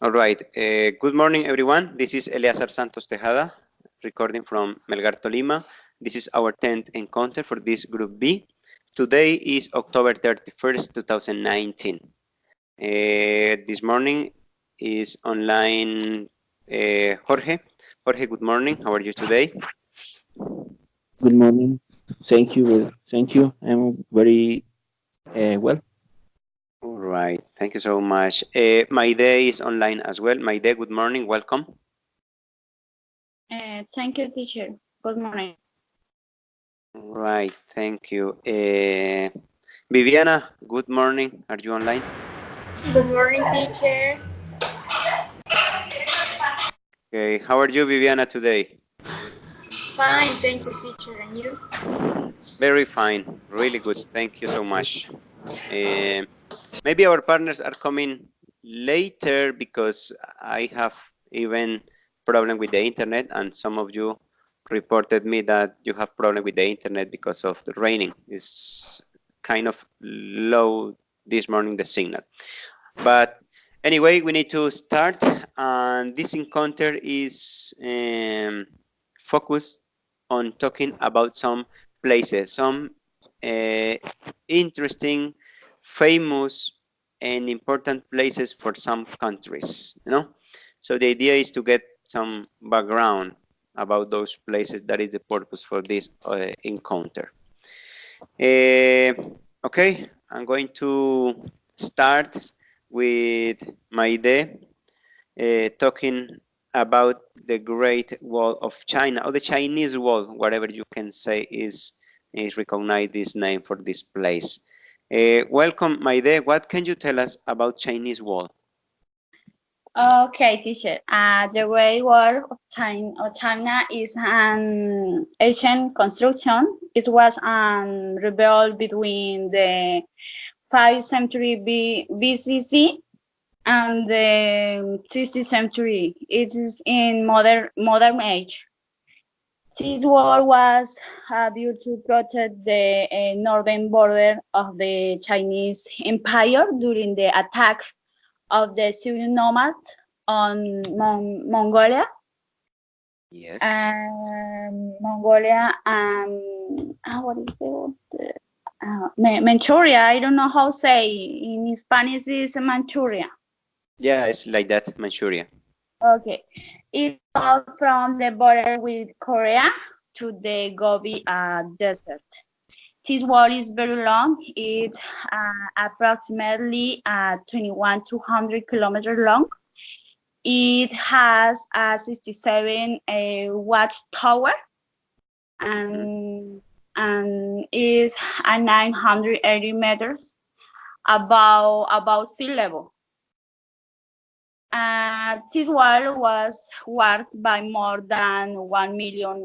All right. Good morning, everyone. This is Eleazar Santos Tejada, recording from Melgar, Tolima. This is our 10th encounter for this Group B. Today is October 31st, 2019. This morning is online Jorge. Jorge, good morning. How are you today? Good morning. Thank you. Thank you. I'm very well. All right. Thank you so much. My day is online as well. My day, good morning. Welcome. Thank you, teacher. Good morning. All right. Thank you. Viviana, good morning. Are you online? Good morning, teacher. Okay. How are you, Viviana, today? Fine, thank you, teacher. And you? Very fine. Really good. Thank you so much. Um, Maybe our partners are coming later because I have even problem with the internet, and some of you reported me that you have problem with the internet because of the raining. It's kind of low this morning, the signal. But anyway, we need to start, and this encounter is focused on talking about some places, some interesting, famous, and important places for some countries, you know. So the idea is to get some background about those places. That is the purpose for this encounter. Okay, I'm going to start with my day talking about the Great Wall of China, or the Chinese Wall, whatever you can say is recognize this name for this place. Welcome, Maide. What can you tell us about Chinese Wall? Okay, teacher. The Great Wall of China is an ancient construction. It was rebuilt between the 5th century BCC and the 6th century. It is in modern age. This wall was built to protect the northern border of the Chinese Empire during the attack of the Syrian nomads on Mongolia. Yes. Mongolia and what is the word? Manchuria. I don't know how to say in Spanish is Manchuria. Yeah, it's like that, Manchuria. Okay, it goes from the border with Korea to the Gobi Desert. This wall is very long. It's approximately 21 to 100 kilometers long. It has a 67 watchtower and is 980 meters above sea level. This wall was worked by more than 1 million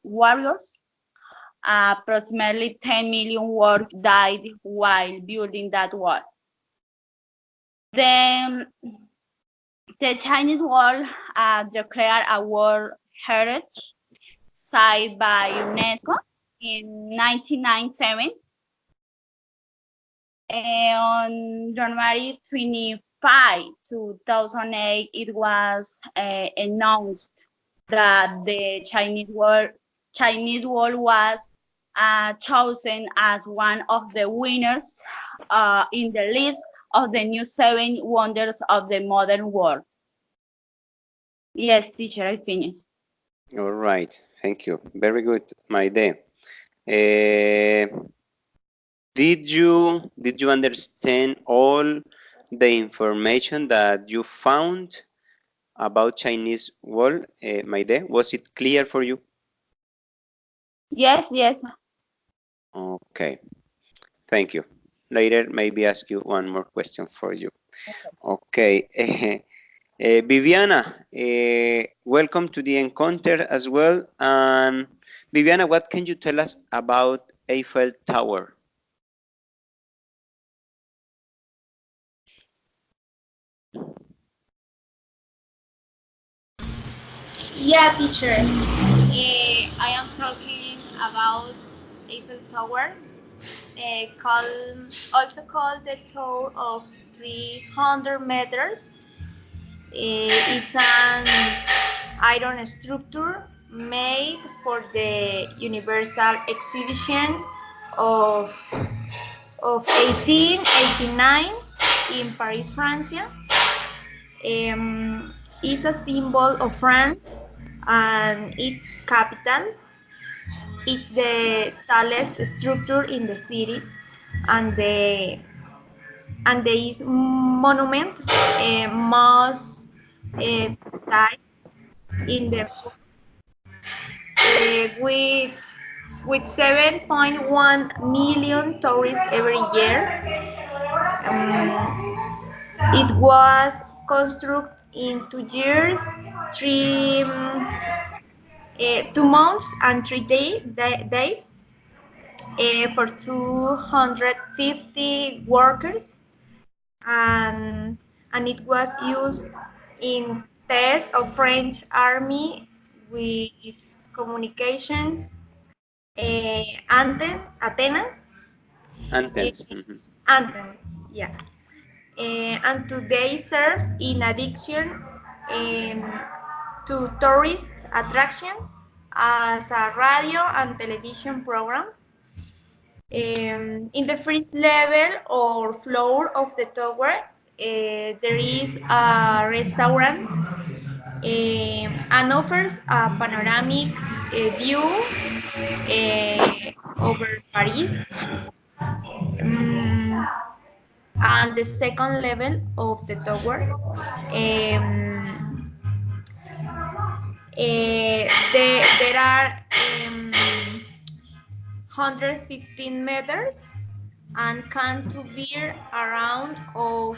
warriors. Approximately 10 million warriors died while building that wall. Then the Chinese Wall declared a World Heritage Site by UNESCO in 1997. On January 25, 2008, it was announced that the Chinese Wall was chosen as one of the winners in the list of the new 7 wonders of the modern world. Yes, teacher, I finished. All right. Thank you. Very good, Maide. Uh, did you understand all the information that you found about Chinese Wall, Maide? Was it clear for you? Yes, yes. Okay, thank you. Later, maybe ask you one more question for you. Okay, Viviana, welcome to the encounter as well. And Viviana, what can you tell us about Eiffel Tower? Yeah, teacher. I am talking about Eiffel Tower, also called the Tower of 300 meters. It's an iron structure made for the Universal Exhibition of 1889 in Paris, France. It's a symbol of France and its capital. It's the tallest structure in the city, and the is monument most died in the with 7.1 million tourists every year. It was constructed in 2 years, 2 months and 3 days for 250 workers, and it was used in tests of French army with communication antennas, Antennas. antennas, yeah. And today serves in addition um, to tourist attraction as a radio and television program. In the first level or floor of the tower, there is a restaurant and offers a panoramic view over Paris. Um, and the second level of the tower, there are 115 meters and can to bear around of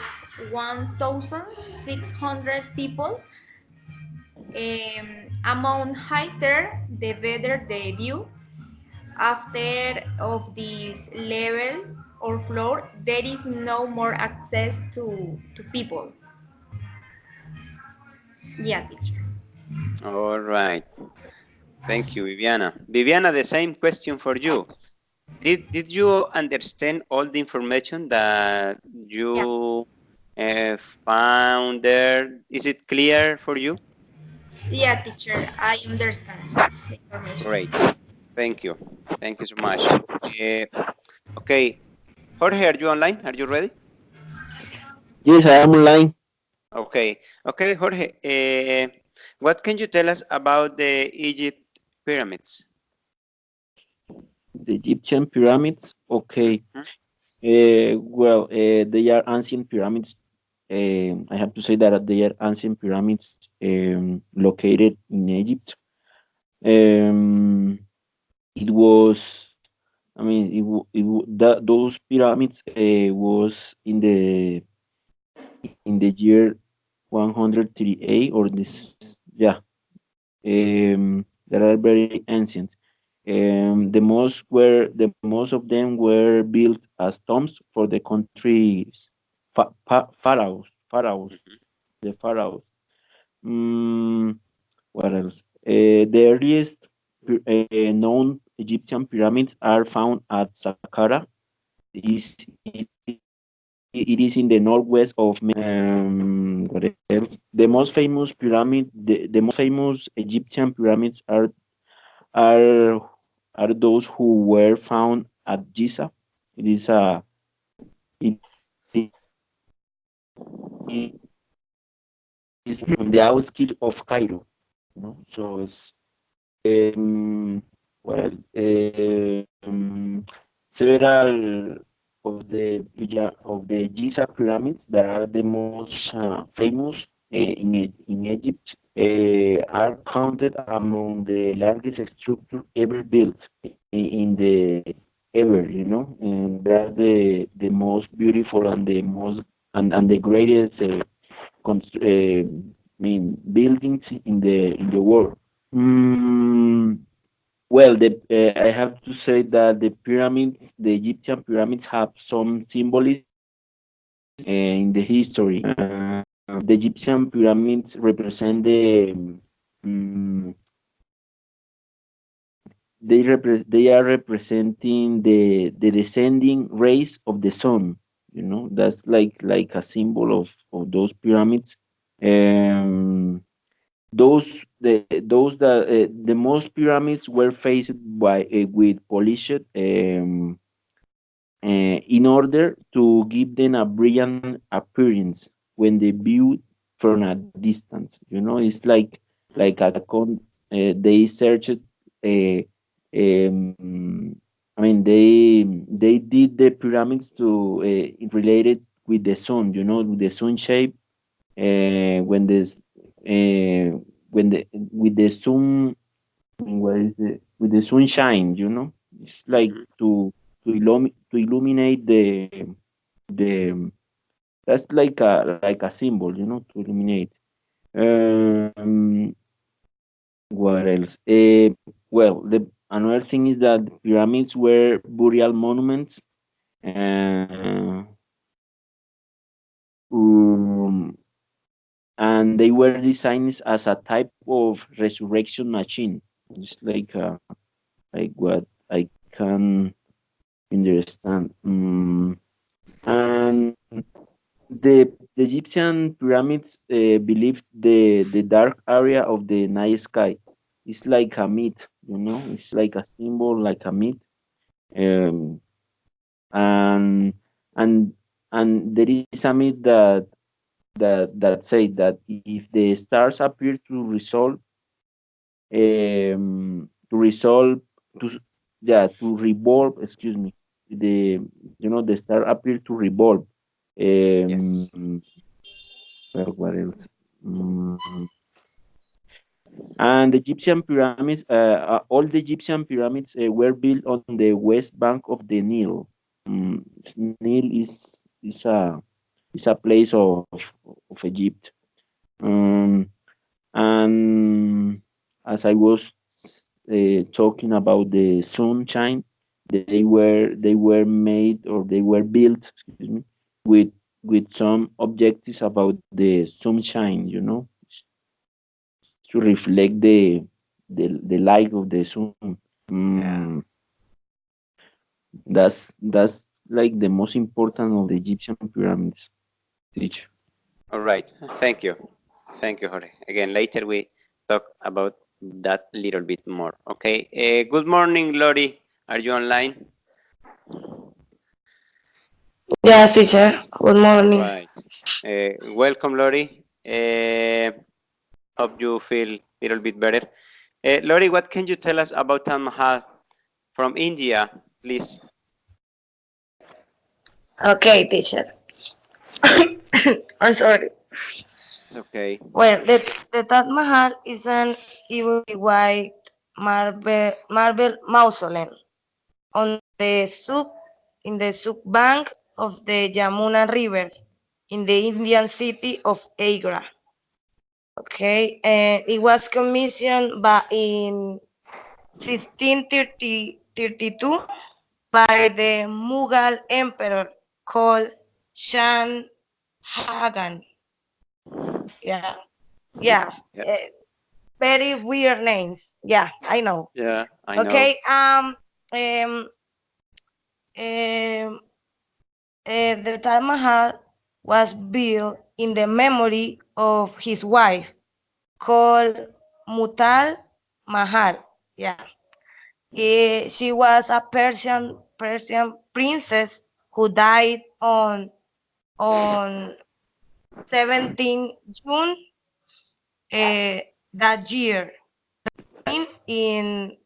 1,600 people. Amount higher, the better the view. After of this level or floor, there is no more access to people. Yeah, teacher. All right. Thank you, Viviana. Viviana, the same question for you. Did you understand all the information that you found there? Is it clear for you? Yeah, teacher, I understand the information. Great. Thank you. Thank you so much. Okay. Jorge, are you online? Are you ready? Yes, I am online. Okay. Okay, Jorge. What can you tell us about the Egypt pyramids? The Egyptian pyramids. Okay. Well, they are ancient pyramids. I have to say that they are ancient pyramids located in Egypt. It was, I mean, those pyramids was in the year 138 or this, yeah. That are very ancient. The most of them were built as tombs for the country's pharaohs, the pharaohs. What else? The earliest known Egyptian pyramids are found at Saqqara. Is it is in the northwest of what else? The most famous pyramid, the most famous Egyptian pyramids are are those who were found at Giza. It is a it is on the outskirts of Cairo. You know? So it's well several of the Giza pyramids that are the most famous in Egypt are counted among the largest structure ever built in the ever, you know, and they're the most beautiful and the most and the greatest buildings in the world. Well, I have to say that the Egyptian pyramids have some symbolism in the history. The Egyptian pyramids represent um, they are representing the descending rays of the sun. You know, that's like a symbol of those pyramids. Um, those that the most pyramids were faced by with polished in order to give them a brilliant appearance when they viewed from a distance. You know, it's like they searched. Uh, I mean, they did the pyramids to related with the sun. You know, with the sun shape. When this when the with the sun, what is the with the sunshine. You know, it's like Mhm. to illuminate the that's like a symbol, you know, to illuminate. Um, what else? Well, the another thing is that pyramids were burial monuments, uh, um, and they were designed as a type of resurrection machine. It's like what I can understand. And the Egyptian pyramids believed the dark area of the night sky is like a myth, you know, it's like a symbol, like a myth. Um, and and and there is a myth that say that if the stars appear to resolve to s- yeah to revolve, excuse me, the you know the star appear to revolve. Yes. Um, well, what else? Mm, and the Egyptian pyramids, all the Egyptian pyramids were built on the west bank of the Nile. Nile is a place of Egypt. Um, and as I was talking about the sunshine, they were made or they were built, excuse me, with some objectives about the sunshine, you know, to reflect the light of the sun. Yeah. Mm, that's like the most important of the Egyptian pyramids. Teacher. All right. Thank you. Thank you, Jorge. Again, later we talk about that little bit more. Okay. Good morning, Lori. Are you online? Yes, teacher. Good All morning. right. Welcome, Lori. Hope you feel a little bit better. Lori, what can you tell us about Taj Mahal from India, please? Okay, teacher. I'm sorry. It's okay. Well, the Taj Mahal is an ivory white marble mausoleum on the south bank of the Yamuna River in the Indian city of Agra. Okay, and it was commissioned in 1632 by the Mughal emperor called Shah Jahan. Yeah, yeah. Yes. Very weird names. Yeah, I know. Yeah, I know. Okay. Um, um, the Taj Mahal was built in the memory of his wife called Mutal Mahal. Yeah. She was a Persian princess who died on 17 June that year in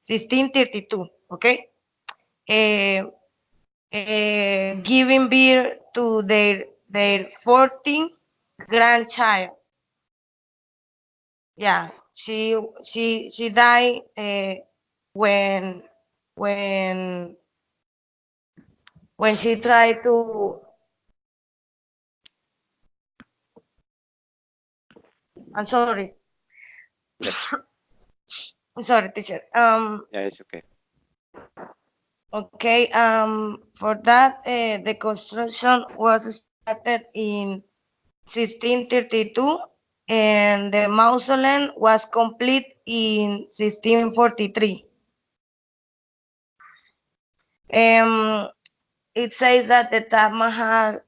1632. Okay, uh, giving birth to their 14th grandchild. Yeah, she died when when when she tried to. I'm sorry. I'm sorry, teacher. Yeah, it's okay. Okay. For that, the construction was started in 1632, and the mausoleum was complete in 1643. Um, it says that the Taj Mahal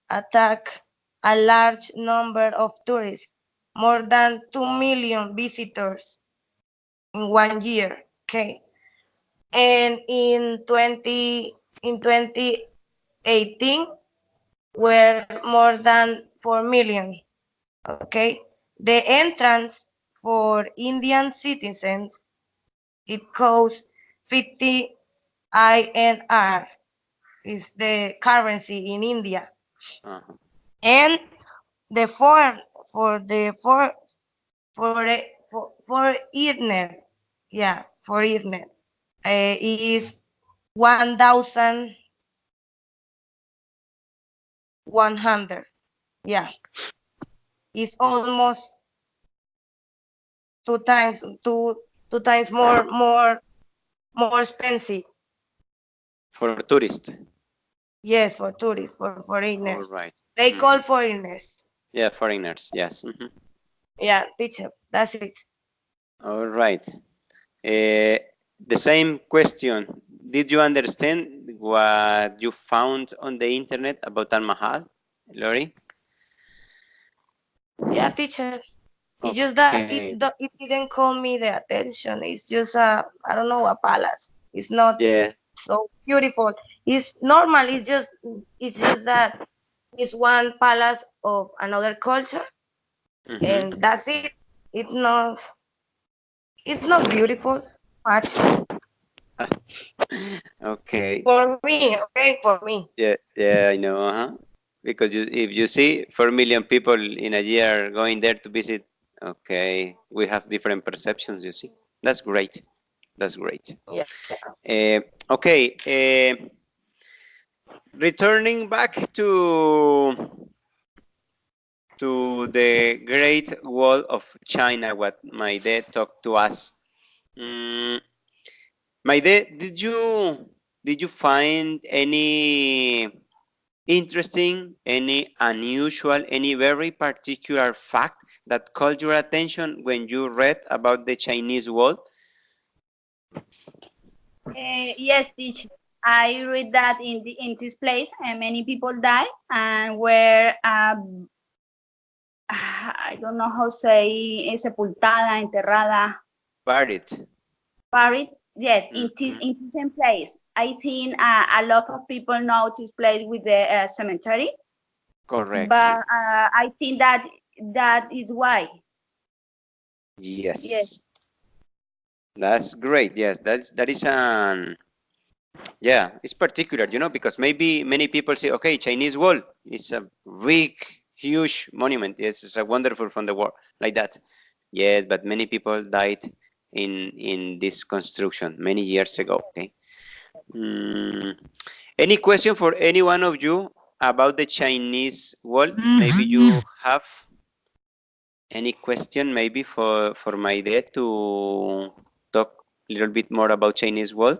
attack a large number of tourists, more than 2 million visitors in 1 year. Okay. And in 2018 were more than 4 million. Okay. The entrance for Indian citizens, it costs 50 INR, is the currency in India. Uh-huh. And the foreigner, yeah, foreigner, is 1,100. Yeah, it's almost two times more expensive. For tourists. Yes, for tourists, for All foreigners. right. They Mhm. call foreigners. Yeah, foreigners. Yes. Mhm. Yeah, teacher, that's it. All right. The same question. Did you understand what you found on the internet about Taj Mahal, Lori? Yeah, teacher. It's just that Okay. it didn't call me the attention. It's just I don't know, a palace. It's not Yeah. so beautiful. It's normal. It's just that it's one palace of another culture, Mhm. and that's it. It's not beautiful much Okay. for me. Okay, for me. Yeah. Yeah. I know. Uh-huh. Because if you see 4 million people in a year going there to visit, okay, we have different perceptions. You see, that's great. That's great. Yeah. Okay. Returning back to the Great Wall of China, what my dad talked to us. Mm, my dad, did you find any interesting, any unusual, any very particular fact that caught your attention when you read about the Chinese Wall? Yes, teacher. I read that in this place, many people die and were I don't know how to say sepultada, enterrada, Buried. buried. Yes, Mhm. in the same place. I think a lot of people know this place with the cemetery, Correct. but I think that is why. Yes. Yes. That's great. Yes, that is an yeah, it's particular, because maybe many people say, okay, Chinese Wall is a big, huge monument. Yes, it's a wonderful from the war like that. Yes, but many people died in this construction many years ago. Okay. Mm, any question for any one of you about the Chinese Wall? Maybe you have any question maybe for my dad to talk a little bit more about Chinese Wall?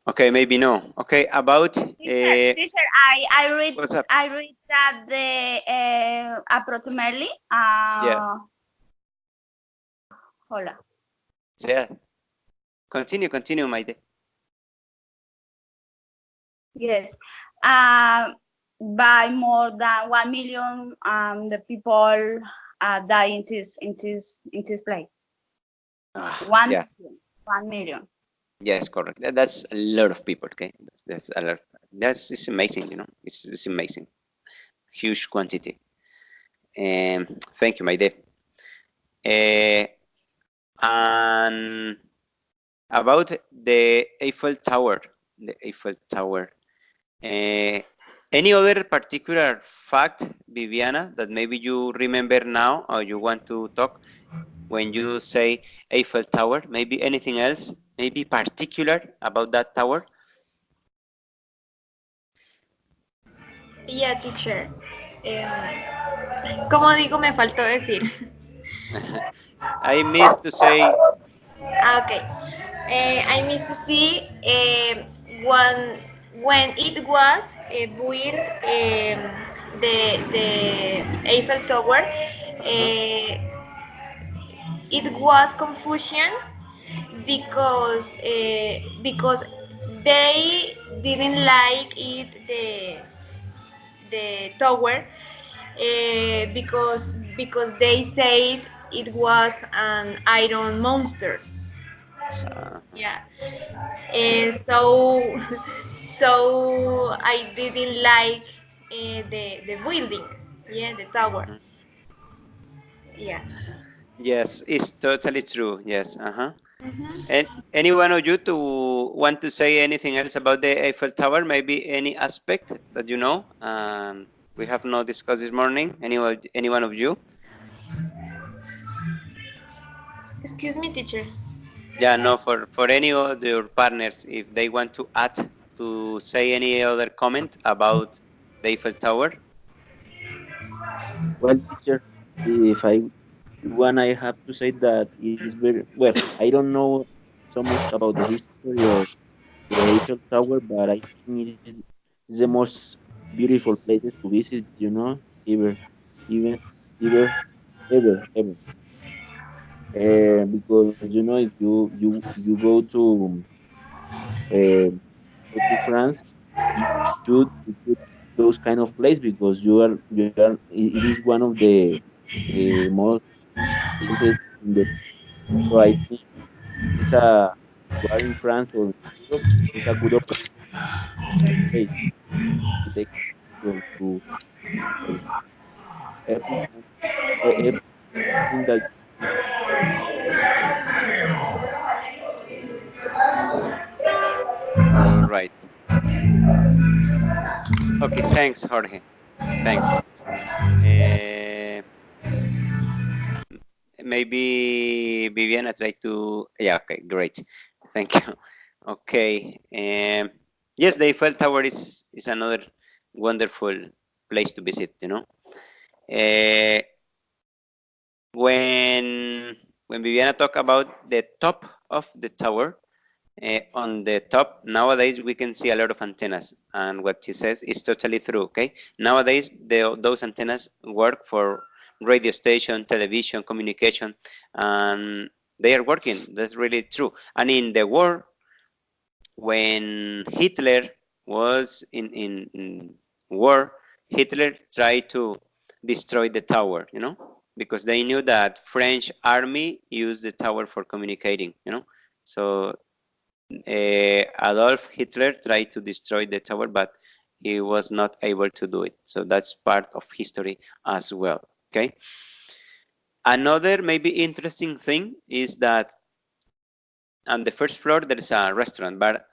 Okay, maybe no. Okay, about Teacher, what's up? I read that the approximately Yeah, hola. yeah. Continue, my day. Yes. By more than 1 million, the people die in this place. One Yeah, million. 1 million. yes, correct. That's a lot of people. Okay, that's a lot. That's it's amazing. It's amazing. Huge quantity. Thank you, my day. And about the Eiffel Tower, the Eiffel Tower. Any other particular fact, Viviana, that maybe you remember now or you want to talk when you say Eiffel Tower? Maybe anything else? Maybe particular about that tower? Yeah, teacher. ¿Cómo digo? Me faltó decir. I missed to say, Okay. I missed to see when it was built the Eiffel Tower. It was confusion because they didn't like it the tower because they said it was an iron monster. Yeah. So so I didn't like the building. Yeah, the tower. Mhm. Yeah. Yes, it's totally true. Yes. Uh-huh. Mhm. And any one of you to want to say anything else about the Eiffel Tower? Maybe any aspect that you know we have not discussed this morning. Any one of you? Excuse me, teacher. Yeah, no. For any of your partners, if they want to add to say any other comment about the Eiffel Tower. Well, teacher, if I one, I have to say that it is very well. I don't know so much about the history of the Eiffel Tower, but I think it is the most beautiful places to visit. Ever, even ever. Because if you uh, go to France, you should visit those kind of place because it is one of the most places in the. So I think it's a you are in France or Europe, it's a good opportunity to take to uh, everything everything that All right. Okay. Thanks, Jorge. Thanks. Uh, Maybe Viviana try to. Yeah. Okay. Great. Thank you. Okay. Yes, the Eiffel Tower is another wonderful place to visit. Uh, when Viviana talk about the top of the tower, on the top nowadays we can see a lot of antennas, and what she says is totally true. Okay, nowadays those antennas work for radio station, television, communication, and they are working. That's really true. And in the war, when Hitler was in war, Hitler tried to destroy the tower, because they knew that French army used the tower for communicating. So Adolf Hitler tried to destroy the tower, but he was not able to do it. So that's part of history as well. Okay. Another maybe interesting thing is that on the first floor there is a restaurant, but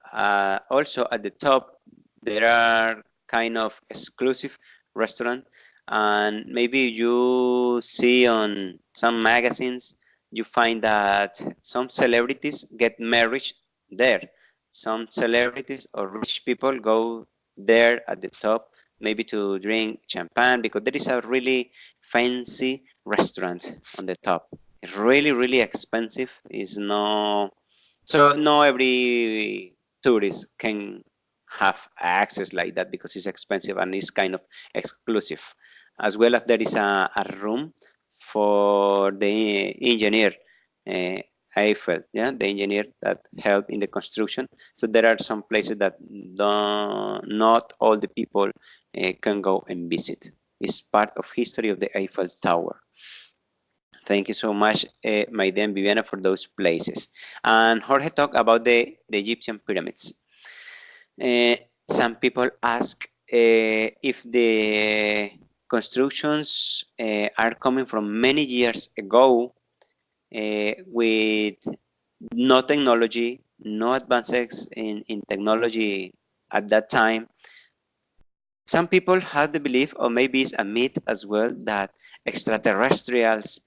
also at the top there are kind of exclusive restaurant, and maybe you see on some magazines you find that some celebrities get married there. Some celebrities or rich people go there at the top, maybe to drink champagne, because there is a really fancy restaurant on the top. It's really, really expensive. It's no, so no every tourist can have access like that because it's expensive and it's kind of exclusive. As well as there is a room for the engineer, uh, Eiffel, yeah, the engineer that helped in the construction. So there are some places that not all the people can go and visit. It's part of history of the Eiffel Tower. Thank you so much, my dear Viviana, for those places. And Jorge talked about the Egyptian pyramids. Uh, some people ask if the constructions are coming from many years ago with no technology, no advances in technology at that time. Some people have the belief, or maybe it's a myth as well, that extraterrestrials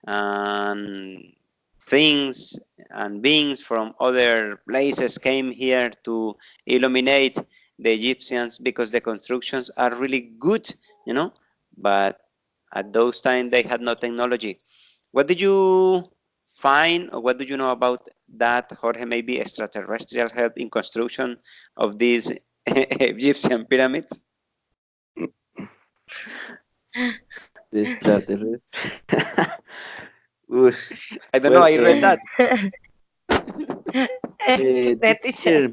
and things and beings from other places came here to illuminate the Egyptians because the constructions are really good, but at those times they had no technology. What did you find, or what do you know about that, Jorge? Maybe extraterrestrial help in construction of these Egyptian pyramids? the extraterrestre. Oof. I don't know. Well, I read that. The teacher. teacher,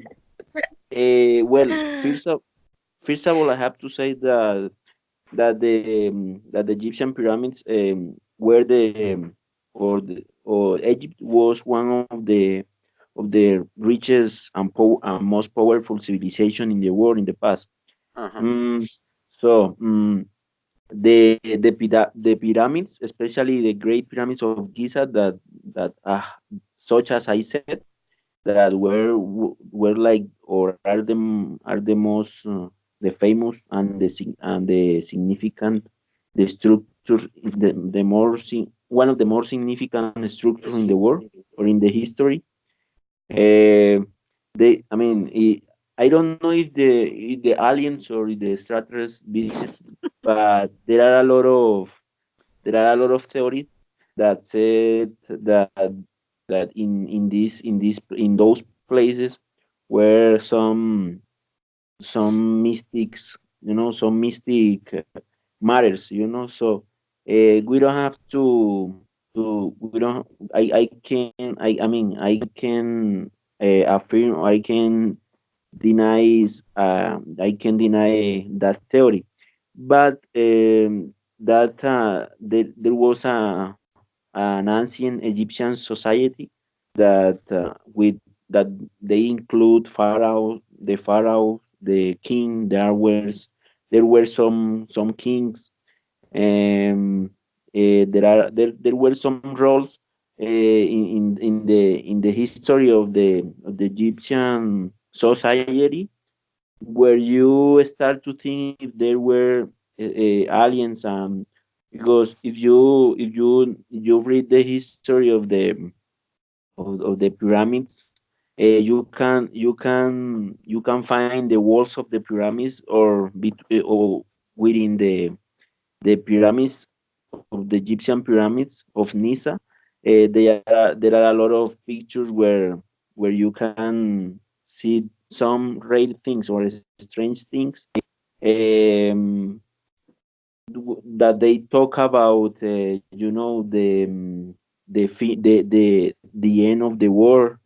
Well, first of all, I have to say that the Egyptian pyramids were or Egypt was one of the richest and most powerful civilization in the world in the past. Uh-huh. Mm, the pyramids, especially the Great Pyramids of Giza, that such as I said, that were like or are the most the famous and the significant the structures one of the more significant structures in the world or in the history. Uh, I mean, I don't know if the aliens or if the extraterrestrials visit, but there are a lot of theories that said that in those places where some mystics, some mystic matters, so we don't have to we don't I can affirm, I can deny that theory, but that there was an ancient Egyptian society that that they include pharaoh, the king. There were some kings. There were some roles in the history of the Egyptian society where you start to think if there were aliens, because if you read the history of the pyramids, you can find the walls of the pyramids or within the pyramids of the Egyptian pyramids of Nisa. There are a lot of pictures where you can see some rare things or strange things, um, that they talk about, the end of the war,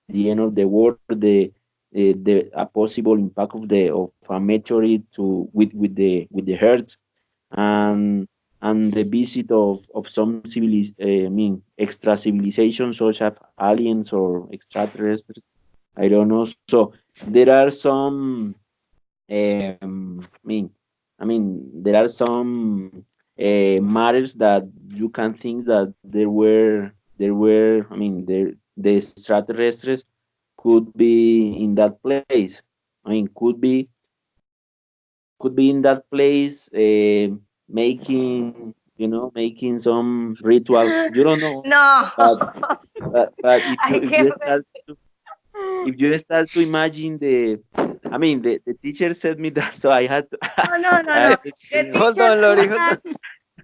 the end of the war, the a possible impact of a meteorite with the earth, and the visit of some extra civilizations such as aliens or extraterrestrials. I don't know. So there are some there are some matters that you can think that the extraterrestrials could be in that place. Could be in that place, making some rituals. You don't know, No, but I can't. if you start to imagine the teacher said me that, so I had to No, no, no, I no. had to The explain. Hold teacher on, Lori, put hold that on.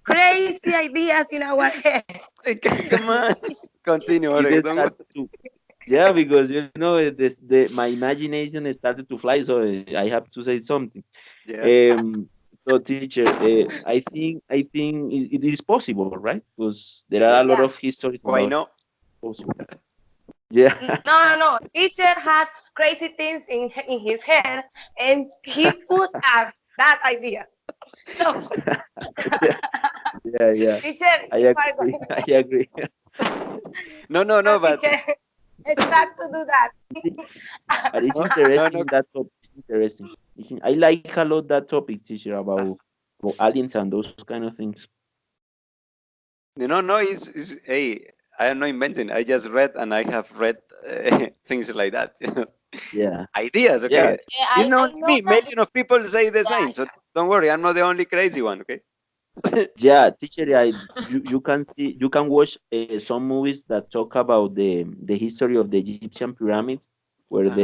crazy ideas in our head. Come on. Continue, You Jorge. just Don't worry. started to Yeah, because my imagination started to fly, so I have to say something. Yeah. So teacher, I think it is possible, right? Because there are a Yeah. lot Yeah. of histories Why about not? possible. Yeah, No, no, no. Teacher had crazy things in his head, and he put us that idea. So, yeah, yeah. teacher, I you are agree. going. I agree. No, no, So, no, but teacher, start to do that. But it's no, no, no, interesting that topic. It's interesting. I like a lot that topic, teacher, about aliens and those kind of things. no, no. It's hey, I am not inventing. I just read and I have read things like that. Yeah, Ideas, yeah, okay. Yeah, It's I not know me. that. Million of people say the Yeah, same. So don't worry. I'm not the only crazy one. Okay. yeah, teacher. You can watch some movies that talk about the history of the Egyptian pyramids, where Uh-huh.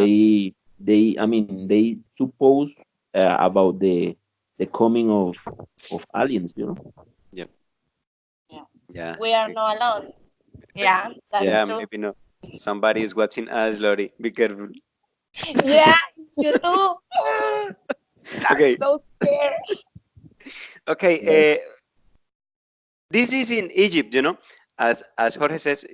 they suppose about the coming of aliens. Yeah. yeah. Yeah. We are not alone. Yeah, that's Yeah. true. Maybe not. Somebody is watching us, Lori. Be careful. Yeah, you too. I'm Okay. so scared. Okay. Yeah. This is in Egypt. As Jorge says,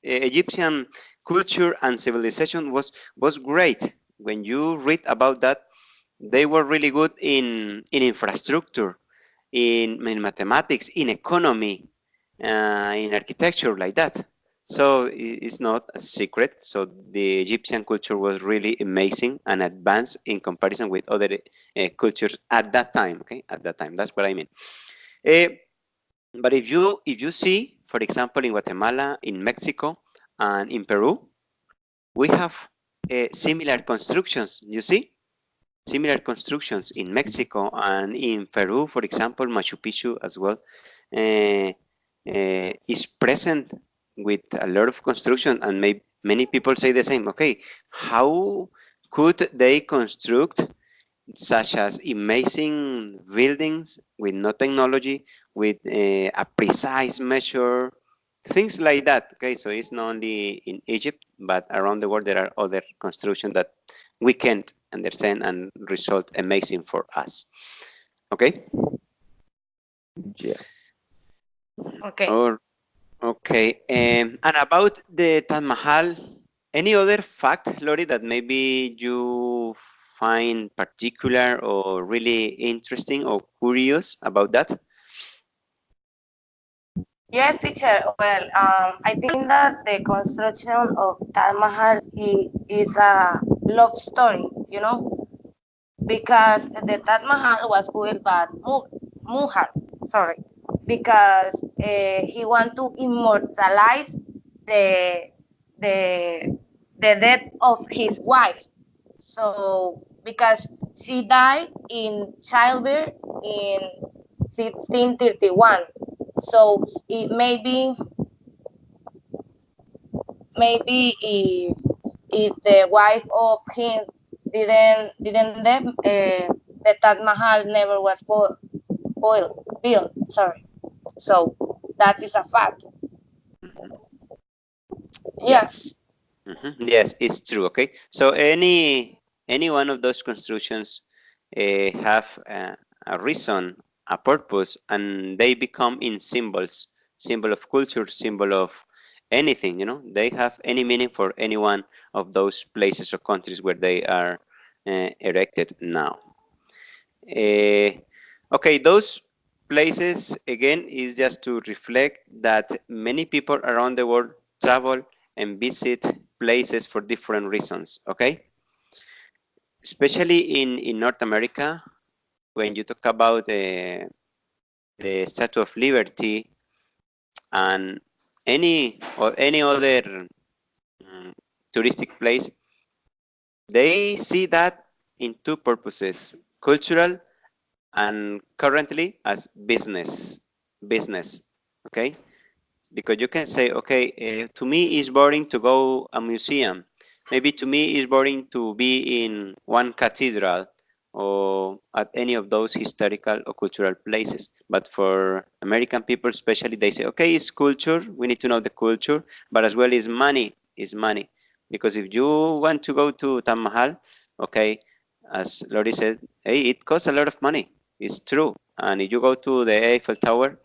Egyptian culture and civilization was great, when you read about that, they were really good in infrastructure, in mathematics, in economy, in architecture, like that. So it's not a secret. So the Egyptian culture was really amazing and advanced in comparison with other cultures at that time. Okay, at that time, that's what I mean. But if you see, for example, in Guatemala, in Mexico, and in Peru, we have similar constructions. You see, similar constructions in Mexico and in Peru, for example, Machu Picchu as well, is present with a lot of construction, and many people say the same. Okay, how could they construct such as amazing buildings with no technology, with a precise measure, things like that? Okay, so it's not only in Egypt, but around the world there are other construction that we can't understand and result amazing for us. Okay. Yeah. Okay. Or okay, and about the Taj Mahal, any other fact, Lori, that maybe you find particular or really interesting or curious about that? Yes, teacher. Well, I think that the construction of Taj Mahal is a love story, you know, because the Taj Mahal was built by Mughal, sorry, because he want to immortalize the the the death of his wife. So because she died in childbirth in 1631, so it maybe if the wife of him didn't dead, the Taj Mahal never was built. Sorry. So that is a fact. Yeah. Yes. Yes, it's true. Okay, so any one of those constructions have a reason, a purpose, and they become in symbols, symbol of culture, symbol of anything. You know, they have any meaning for any one of those places or countries where they are erected now. Okay, those places again is just to reflect that many people around the world travel and visit places for different reasons. Okay, especially in North America, when you talk about the Statue of Liberty and any other touristic place, they see that in two purposes: cultural and currently as business. Okay, because you can say, okay, to me it's boring to go a museum, maybe to me it's boring to be in one cathedral or at any of those historical or cultural places. But for American people especially, they say, okay, it's culture, we need to know the culture, but as well is money, because if you want to go to Taj Mahal, okay, as Lori said, hey, it costs a lot of money. It's true. And if you go to the Eiffel Tower,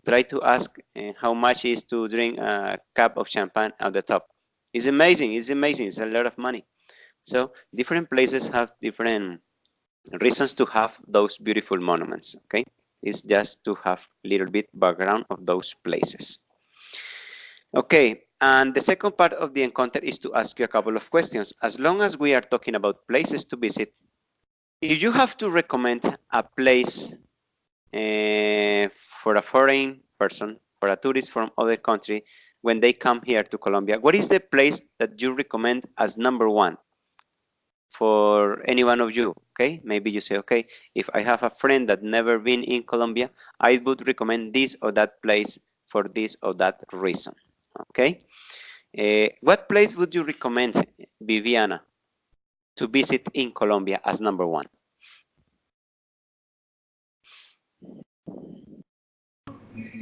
try to ask how much is to drink a cup of champagne at the top. It's amazing. It's amazing. It's a lot of money. So different places have different reasons to have those beautiful monuments. Okay, it's just to have a little bit background of those places. Okay, and the second part of the encounter is to ask you a couple of questions. As long as we are talking about places to visit, if you have to recommend a place for a foreign person, for a tourist from other country, when they come here to Colombia, what is the place that you recommend as number one for any one of you? Okay, maybe you say, okay, if I have a friend that never been in Colombia, I would recommend this or that place for this or that reason. Okay, what place would you recommend, Viviana, to visit in Colombia as number one?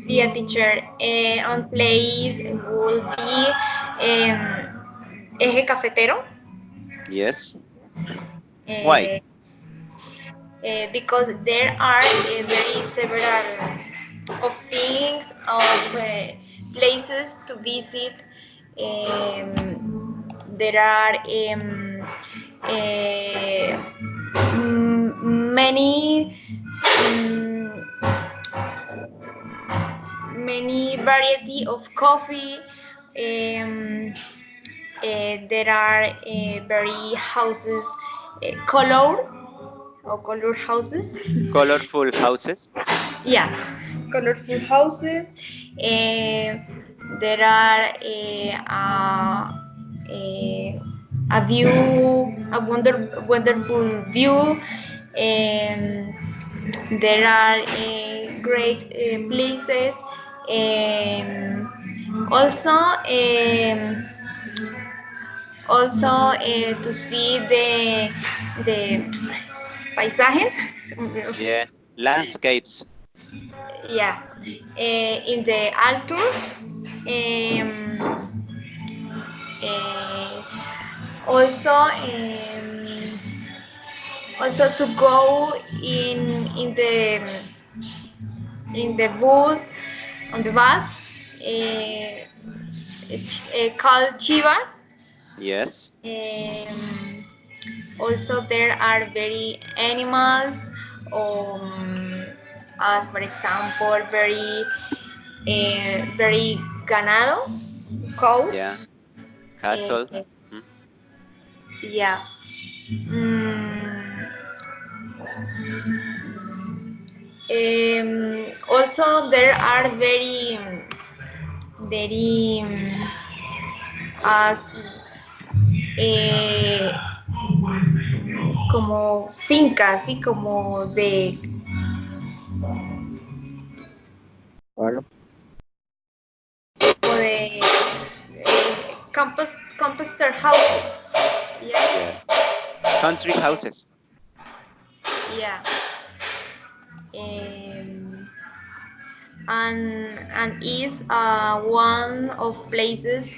Yeah, teacher. On place would be Eje Cafetero. Yes. Why? Uh, because there are very several of things of places to visit. There are many many variety of coffee. There are very houses, color or color houses. Colorful houses. Yeah, colorful houses. There are a view, a wonderful view. There are great places. Also, to see the paisajes. Yeah. Landscapes. Yeah, in the altar. Also, also to go in the bus on the bus, called Chivas. Yes. Also, there are very animals, as for example, very ganado, cows. Yeah. Cattle. Uh, Mhm. yeah. Mm, Also, there are very as eh, como fincas, ¿sí? Como de Farm. composter houses. Yeah, Yes. Country houses. yeah. Um, and is one of places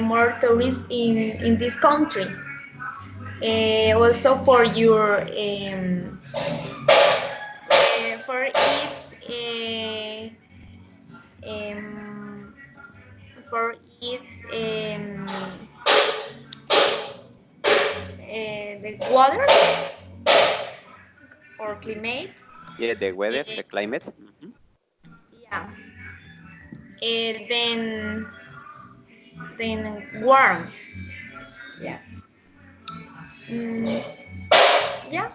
more tourists in this country. Also for its um, for its the water or climate. Yeah, the weather, Uh, the climate. Mhm. yeah. Then warm. Yeah. Mm, yeah.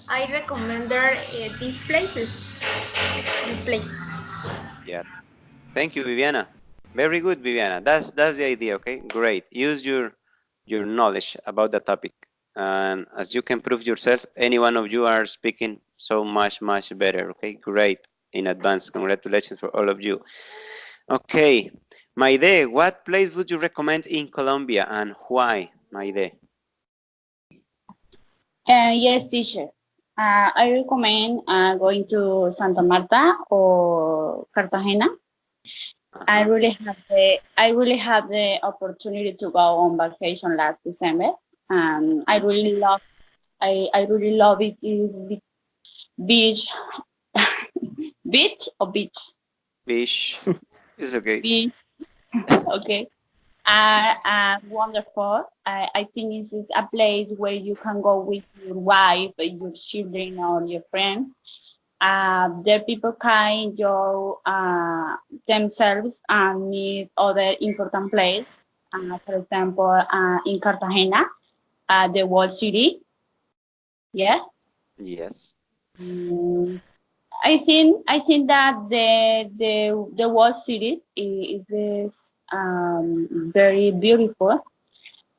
I recommend these places. This place. Yeah. Thank you, Viviana. Very good, Viviana. That's the idea. Okay, great. Use your knowledge about the topic, and as you can prove yourself, any one of you are speaking so much better. Okay, great. In advance, congratulations for all of you. Okay, Maide, what place would you recommend in Colombia and why, Maide? Yes, teacher. I recommend going to Santa Marta or Cartagena. Uh-huh. I really have the opportunity to go on vacation last December, and I really love I really love it. Is beach, beach or beach, Fish. It's okay. beach. Okay. Wonderful. I think this is a place where you can go with your wife, your children, or your friends. The people can enjoy themselves and meet other important places. For example, in Cartagena, the Wall City. Yes. Yes. Mm, I think that the Wall City is very beautiful.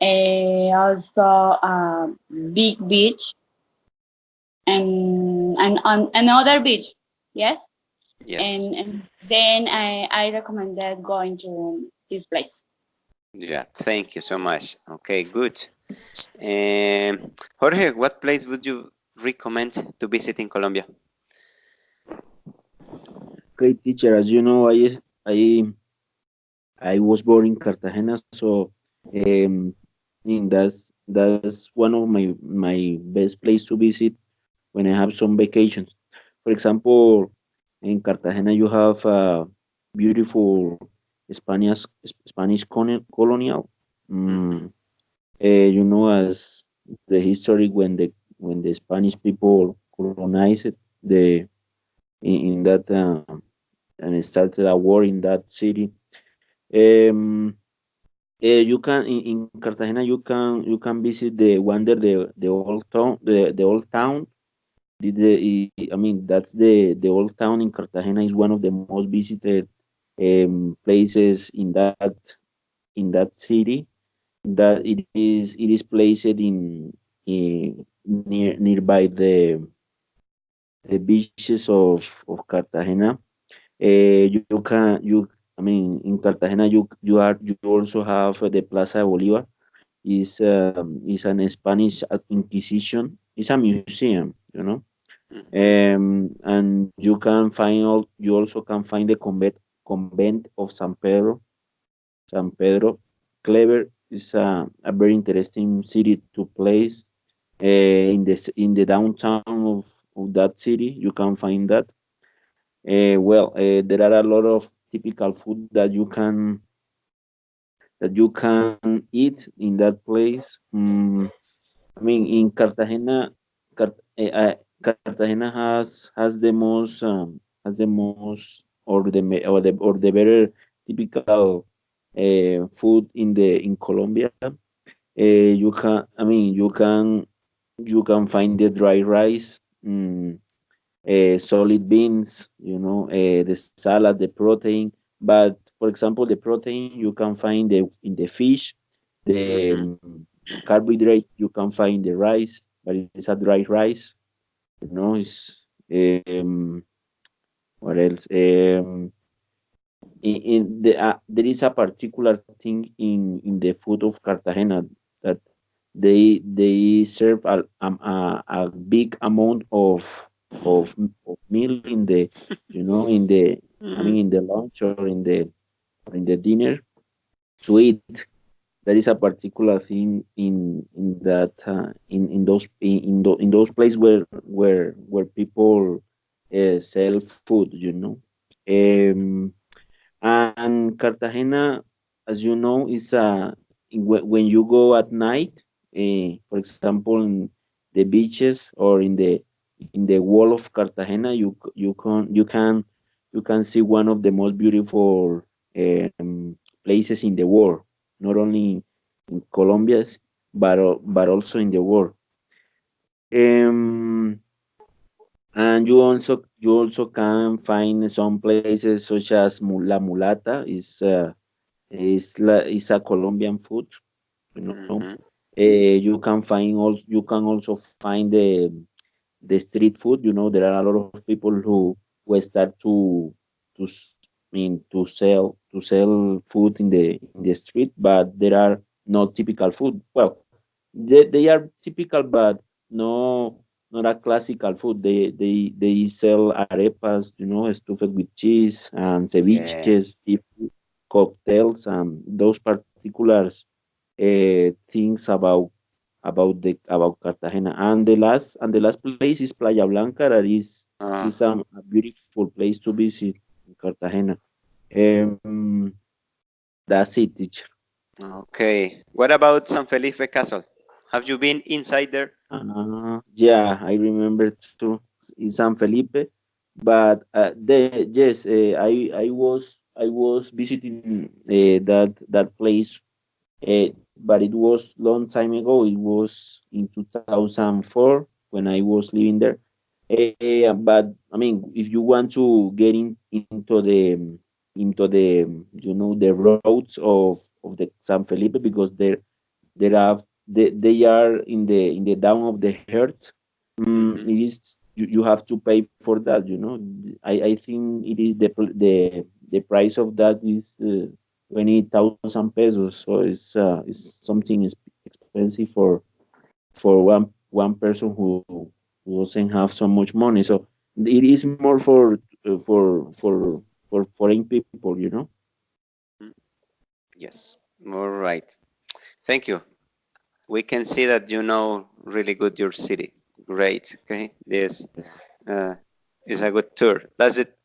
Also, big beach and on another beach. Yes. Yes. And then I recommended going to this place. Yeah. Thank you so much. Okay, good. Jorge, what place would you recommend to visit in Colombia? Great teacher. As you know, I was born in Cartagena, so that's one of my best place to visit when I have some vacations. For example, in Cartagena you have a beautiful Spanish colonial. Mhm. Mm, you know, as the history when the Spanish people colonized the in that and started a war in that city. Um, you can in Cartagena you can visit the wander the old town the old town. I mean that's the old town in Cartagena is one of the most visited places in that city. That it is placed in nearby the beaches of Cartagena. You can you I mean in Cartagena you also have the Plaza de Bolivar is an Spanish Inquisition. It's a museum, you know. Mhm. And you also can find the convent of San Pedro. Clever is a very interesting city to place in the downtown of that city. You can find that. There are a lot of typical food that you can eat in that place. I mean, in Cartagena, Cartagena has the most or the better typical food in Colombia. You can find the dry rice. Solid beans, you know, the salad, the protein. But for example, the protein you can find in the fish, the Mhm. carbohydrate you can find the rice, but it's a dry rice. You know, it's what else? There is a particular thing in the food of Cartagena that they serve a big amount of meal in the you know Mhm. in the lunch or in the dinner to eat. There is a particular thing in that in those places where people sell food, you know. Um, and Cartagena, as you know, is when you go at night, for example, in the beaches or in the wall of Cartagena, you can see one of the most beautiful places in the world, not only in Colombia, but also in the world. Um, and you also can find some places such as La Mulata is a Colombian food, you know. Mhm. You can also find the street food. You know, there are a lot of people who start to s- to sell food in the street, but there are no typical food. Well, they are typical, but no not a classical food. They sell arepas, you know, stuffed with cheese and Yeah. ceviches, seafood, cocktails, and those particulars things about Cartagena. And the last place is Playa Blanca. That Uh, is a beautiful place to visit in Cartagena. Um, that's it, teacher. okay. What about San Felipe Castle? Have you been inside there? Yeah, I remember too. In San Felipe, but yes, I was visiting that place, but it was long time ago. It was in 2004 when I was living there. But I mean, if you want to get into the you know the roads of the San Felipe because there are they are in the down of the earth. Mhm. It is you have to pay for that. You know, I think it is the price of that is 20,000 pesos. So it's something expensive for one person who doesn't have so much money. So it is more for foreign people. You know. Mhm. Yes. All right. Thank you. We can see that you know really good your city. Great. Okay. This uh, is a good tour. That's it.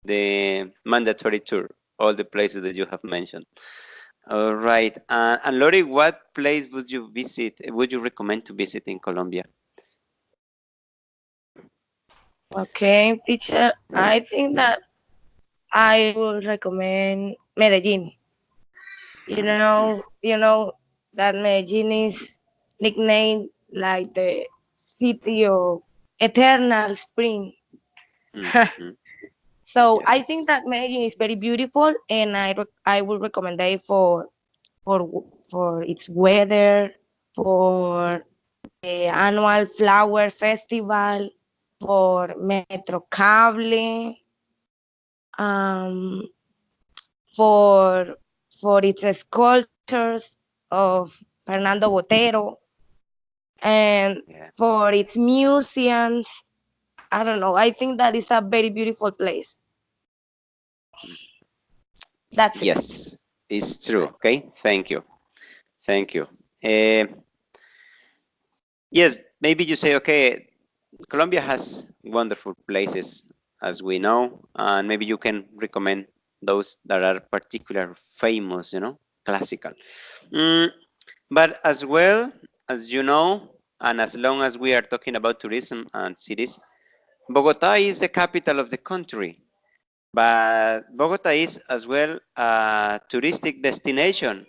The mandatory tour. All the places that you have mentioned. All right. And Lori, what place would you visit? Would you recommend to visit in Colombia? Okay, teacher, I think that I would recommend Medellin. You know that Medellin is nicknamed like the city of eternal spring. Mhm. So I think Yes. that Medellin is very beautiful, and I would recommend it for its weather, for the annual flower festival, for Metro Cable, um, for its sculptures of Fernando Botero, and Yeah. for its museums. I don't know. I think that is a very beautiful place. That's it. Yes, it's true. Okay. Thank you. Thank you. Uh, yes, maybe you say, okay, Colombia has wonderful places, as we know, and maybe you can recommend those that are particular famous, classical. Mm, but as well, as you know, and as long as we are talking about tourism and cities, Bogota is the capital of the country. But Bogota is as well a touristic destination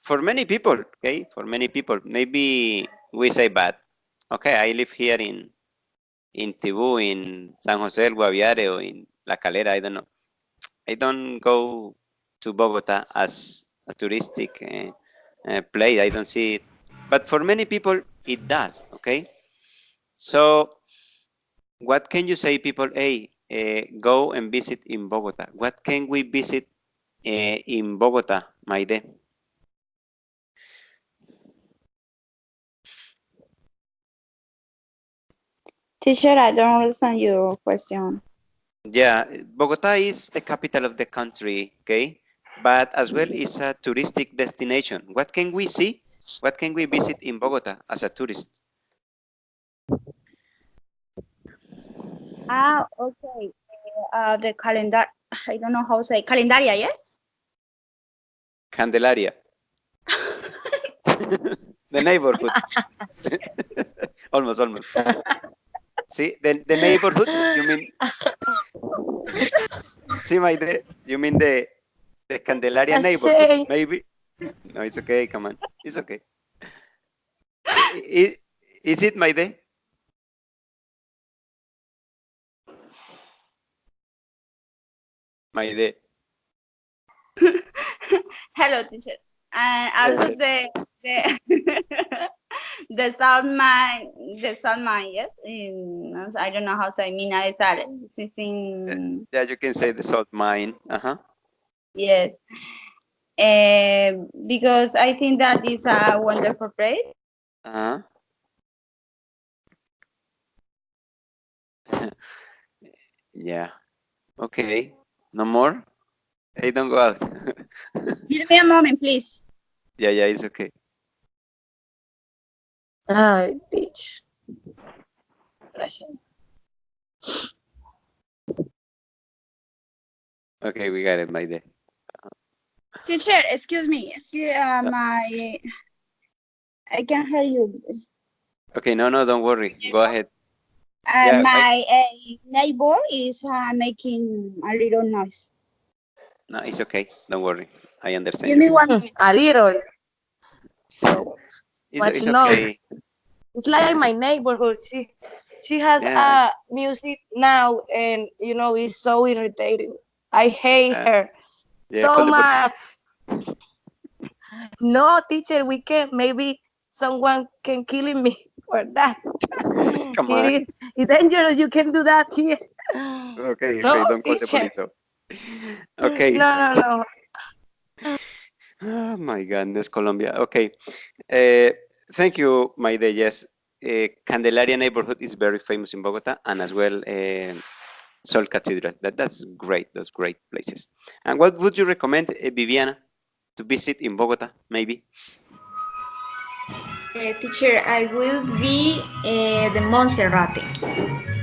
for many people, okay? For many people. Maybe we say bad. Okay, I live here in Tibú, in San Jose del Guaviare, or in La Calera, I don't know. I don't go to Bogota as a touristic place. I don't see it. But for many people, it does, okay? So what can you say, people? Hey, go and visit in Bogota. What can we visit in Bogota, Maide? Teacher, I don't understand your question. Yeah, Bogota is the capital of the country, okay? But as well is a touristic destination. What can we see? What can we visit in Bogota as a tourist? Okay. The calendar, I don't know how to say, calendaria, yes? Candelaria, the neighborhood. Almost, almost. See, the neighborhood, you mean, see, Maide, you mean the Candelaria I neighborhood, say, maybe? No, it's okay, come on. It's okay. I- Is it Maide? Maide. Hello, teacher. And also the the salt mine, yes. I don't know how to say Mina de Sal. It's in Yeah, you can say the salt mine. Uh-huh. yes. Because I think that is a wonderful place. Uh-huh. Yeah. Okay. No more? Hey, don't go out. Give me a moment, please. Yeah, yeah, it's okay. I teach. Gracias. Okay, we got it, my day. Teacher, excuse me. I can hear you. Okay, no, don't worry. Go ahead. Yeah, My neighbor is making a little noise. no, it's okay. Don't worry. I understand Give you. me one minute. A little. So much It's noise. okay. It's like my neighborhood. She has Yeah, music now, and it's so irritating. I hate uh, her yeah. so Call the police. much. No, teacher, we can. Maybe someone can kill me for that. Come It on. is it's dangerous. You can do that here. Okay, No, don't call the teacher. police though. Okay. No. Oh my goodness, Colombia. Okay. Thank you, my day. Yes, Candelaria neighborhood is very famous in Bogota, and as well Sol Cathedral. That's great. That's great places. And what would you recommend, Viviana, to visit in Bogota? Maybe. Teacher, I will be the Monserrate.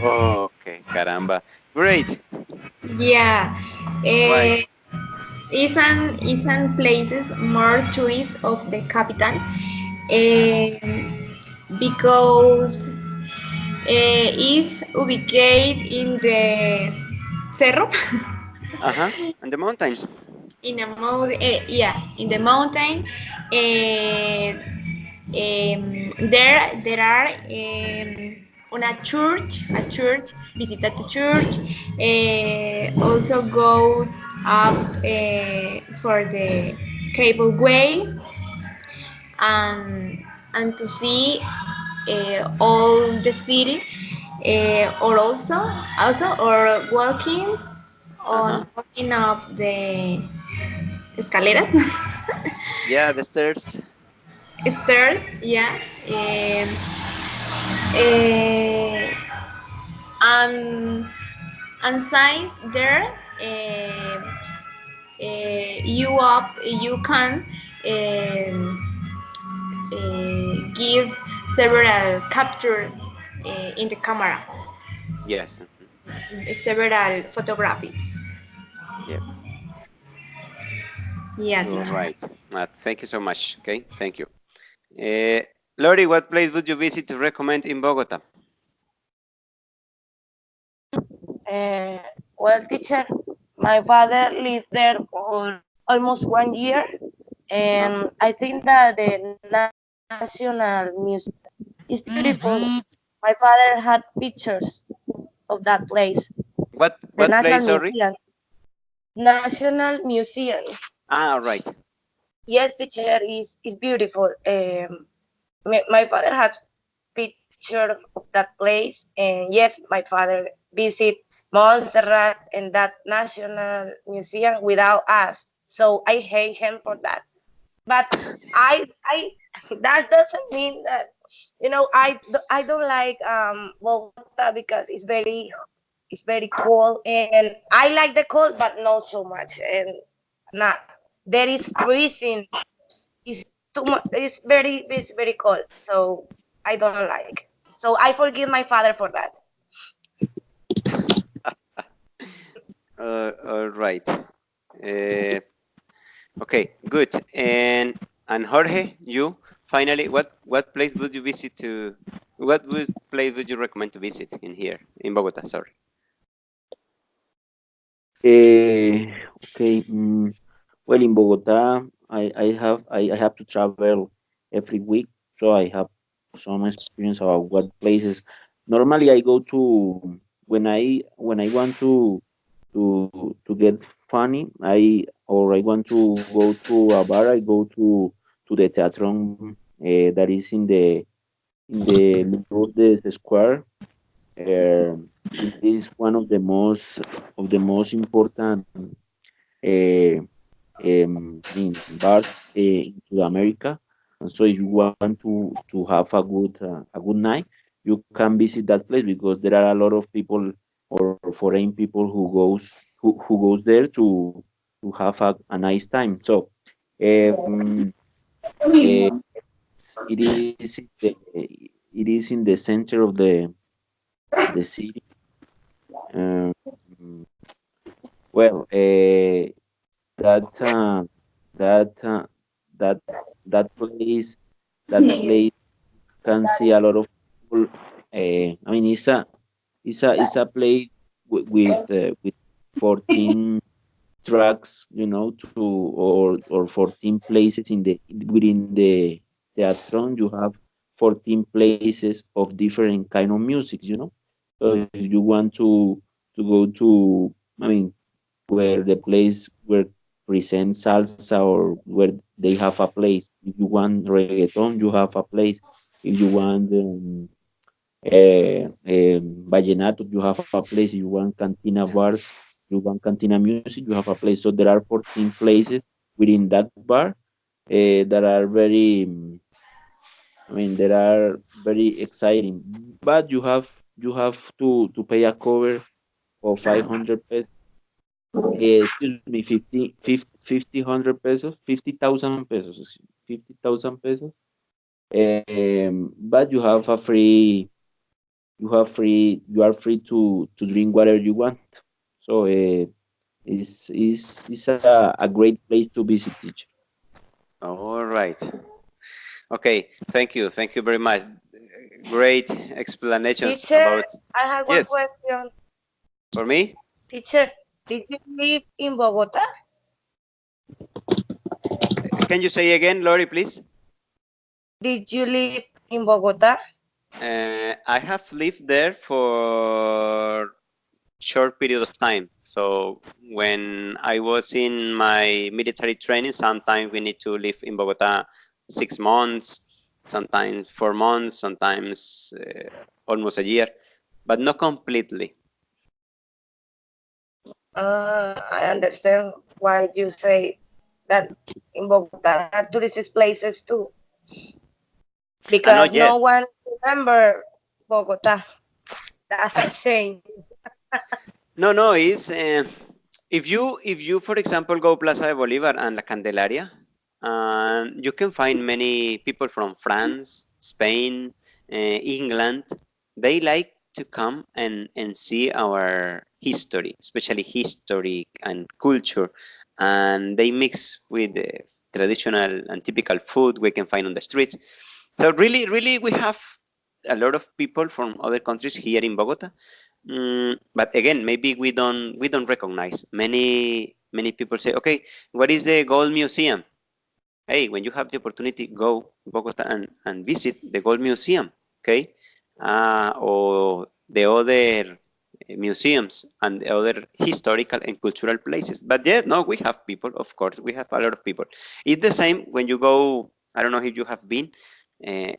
Oh, okay, caramba. Great. Yeah. Why? is an places more tourists of the capital, because is ubicated in the cerro, On the mountain. in a yeah, in the mountain. There are una church, visit to church, also go up for the cable way, and to see all the city, or or walking up the escaleras. Yeah, the stairs. Stairs, yeah. um, uh, and signs there, you can give several capture in the camera, Yes. several photographies. Yeah. Yeah, All teacher. right. Thank you so much. Okay. Thank you. Lori, what place would you visit to recommend in Bogota? Well, teacher, my father lived there for almost 1 year, and I think that the National Museum is beautiful. My father had pictures of that place, the What National place? Sorry. Museum. National Museum. All right. Yes, teacher, is beautiful. My father has picture of that place, and yes, my father visit Montserrat and that National Museum without us. So I hate him for that. But I that doesn't mean that, I don't like Bogota because it's very cold, and I like the cold, but not so much. And not there is freezing. It's too much. It's very cold. So I don't like. So I forgive my father for that. All right. Okay, good. And Jorge, you finally, what place would you visit to? Place would you recommend to visit in here in Bogota? Sorry. Okay. Well, in Bogota, I have to travel every week, so I have some experience about what places. Normally, I go to when I want to get funny. I want to go to a bar. I go to the Teatron that is in the middle of the square. It is one of the most important uh, bars in South America. And so, if you want to have a good night, you can visit that place because there are a lot of people or foreign people who goes there to have a nice time. So, um, uh, it is in the center of the city. Um, well, that uh, that uh, that that place can see a lot of people. I mean, it's a place with 14 tracks, or 14 places within the theatron. You have 14 places of different kind of music. So if you want to go to, I mean, where the place where present salsa, or where they have a place. If you want reggaeton, you have a place. If you want vallenato, you have a place. If you want cantina bars, you want cantina music, you have a place. So there are 14 places within that bar that are very, I mean, that are very exciting. But you have to pay a cover of 500 pesos. Excuse me, 100 pesos, 50,000 pesos, 50,000 pesos. But you are free to drink whatever you want. So Is a great place to visit, teacher. All right. Okay. Thank you. Thank you very much. Great explanations Teacher, about. I have one Yes. question. For me. Teacher, did you live in Bogota? Can you say again, Lori, please? Did you live in Bogota? I have lived there for short period of time. So when I was in my military training, sometimes we need to live in Bogota 6 months, sometimes 4 months, sometimes almost a year, but not completely. I understand why you say that in Bogota are tourist places too. Because Not yet. no one remember Bogota. That's a shame. No, it's if you for example go Plaza de Bolivar and La Candelaria, you can find many people from France, Spain, England. They like to come and see our history, especially history and culture, and they mix with the traditional and typical food we can find on the streets. So really, we have a lot of people from other countries here in Bogota. But again, maybe we don't recognize. Many people say, okay, what is the Gold Museum? Hey, when you have the opportunity, go Bogota and visit the Gold Museum, okay? Or the other museums and the other historical and cultural places. But yeah, no, we have people, of course, we have a lot of people. It's the same when you go, I don't know if you have been, uh,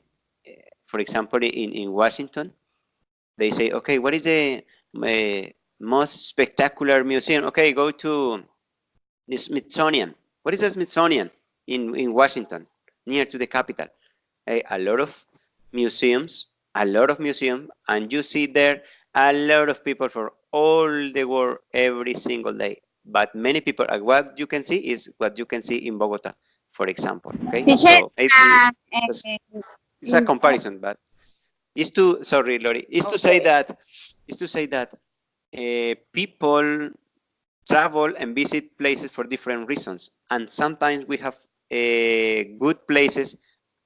for example, in Washington, they say, okay, what is the most spectacular museum? Okay, go to the Smithsonian. What is the Smithsonian in Washington, near to the capital? A lot of museums, and you see there a lot of people from all the world every single day. But many people, what you can see is what you can see in Bogota, for example. Okay, Teacher, so maybe uh, it's a comparison, but is to sorry, Lori, is to say that people travel and visit places for different reasons, and sometimes we have good places,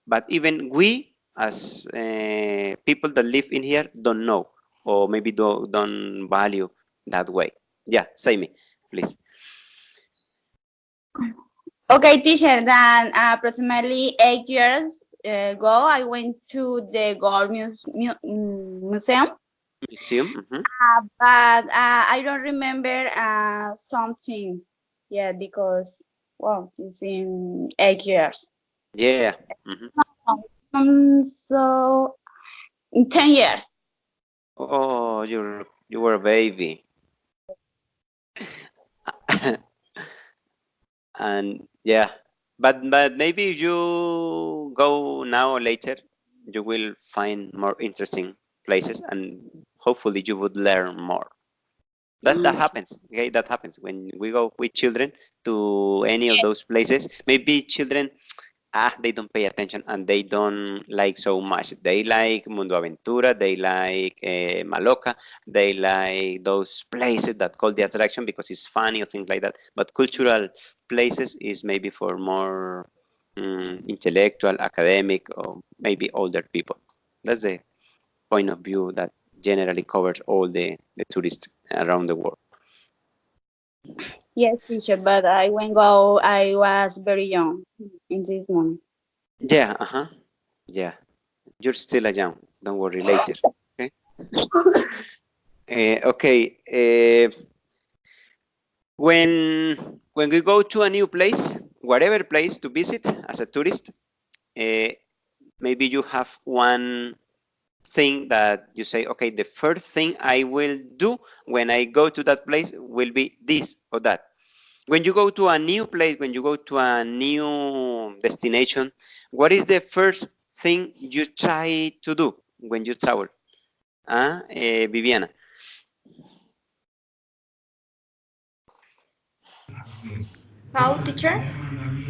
but even we as people that live in here don't know, or maybe don't value that way. Yeah, say me, please. okay, teacher, then approximately 8 years ago, I went to the Gold Museum, Museum. but I don't remember some things. Yeah, because, well, it's in 8 years. Yeah. Mhm. So, in 10 years. Oh, you were a baby. And yeah, but maybe if you go now or later, you will find more interesting places, and hopefully you would learn more. That happens. Okay, that happens when we go with children to any of those places. Maybe children, they don't pay attention and they don't like so much. They like Mundo Aventura, they like Maloca, they like those places that call the attraction because it's funny or things like that. But cultural places is maybe for more intellectual, academic, or maybe older people. That's the point of view that generally covers all the tourists around the world. Yes, teacher, but I was very young in this moment. Yeah, yeah. You're still a young. Don't worry later. Okay. Okay. When we go to a new place, whatever place to visit as a tourist, uh, maybe you have one thing that you say, okay, the first thing I will do when I go to that place will be this or that. When you go to a new place, when you go to a new destination, what is the first thing you try to do when you travel? Viviana. How, teacher?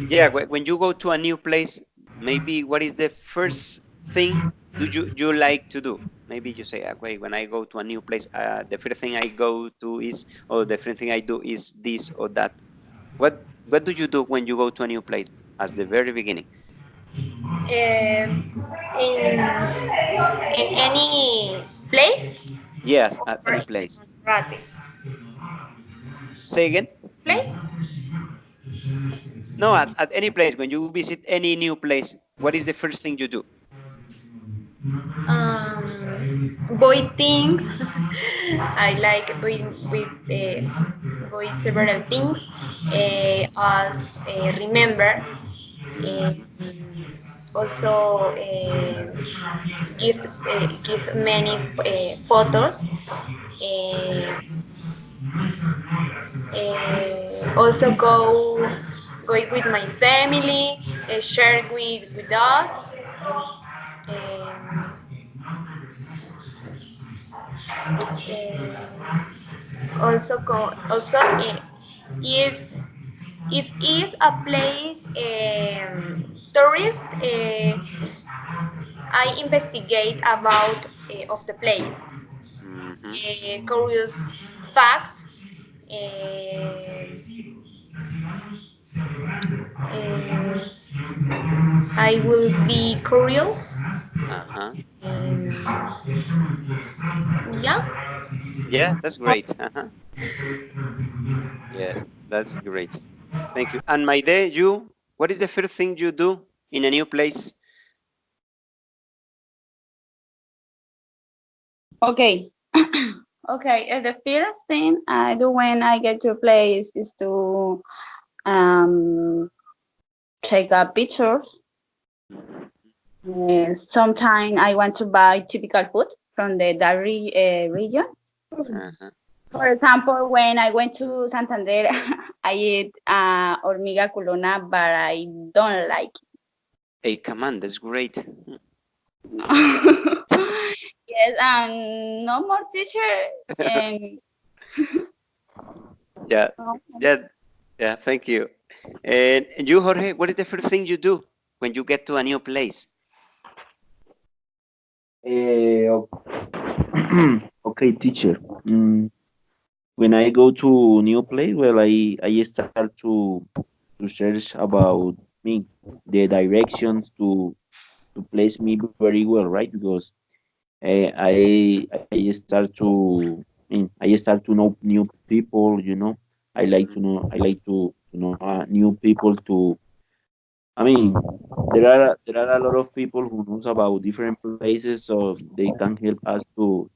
Yeah, when you go to a new place, maybe what is the first thing do you like to do? Maybe you say, wait, when I go to a new place, the first thing I go to is, or the first thing I do is this or that. What do you do when you go to a new place? As the very beginning. In any place Yes, at or any in place. Monserrate? Say again. Place? No, at any place. When you visit any new place, what is the first thing you do? Buy things. I like buy several things as remember. Um, also give many photos. Uh, Also go with my family, share with us. Um, also if is a place tourist, I investigate about of the place, Mm-hmm. curious fact. Um, I will be curious. Uh-huh. Yeah. Yeah, that's great. Uh-huh. Yes, that's great. Thank you. And my day, you, what is the first thing you do in a new place? Okay. Okay, the first thing I do when I get to a place is to um, take a picture. Sometimes I want to buy typical food from the Dari region. Uh-huh. For example, when I went to Santander, I ate hormiga culona, but I don't like Hey, come on, that's great. it. Yes, and no more teacher. Yeah, yeah, yeah, thank you. And you, Jorge, what is the first thing you do when you get to a new place? Eh, okay, teacher. When I go to new place, well, I start to search about me, the directions to place me very well, right? Because I start to I start to know new people. I like to know new people. There are a lot of people who knows about different places, so they can help us to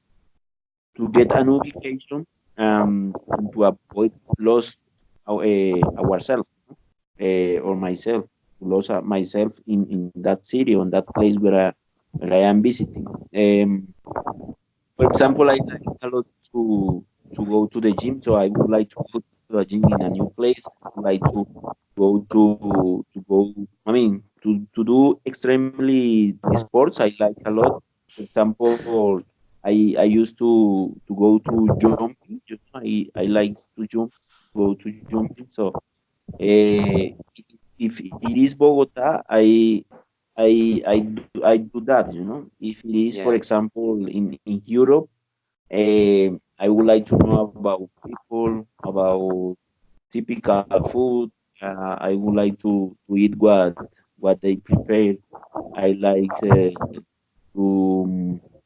get an ubication and to avoid loss ourselves or myself to lose myself in that city on that place where I am visiting. For example, I like a lot to go to the gym, so I would like to go to a gym in a new place. I would like to go. I mean, to do extremely sports. I like a lot. For example, I used to go to jumping. I like to jump, go to jumping. So if it is Bogota, I do that. If it is, for Yeah. example, in Europe, I would like to know about people, about typical food. I would like to eat what they prepare. I like to,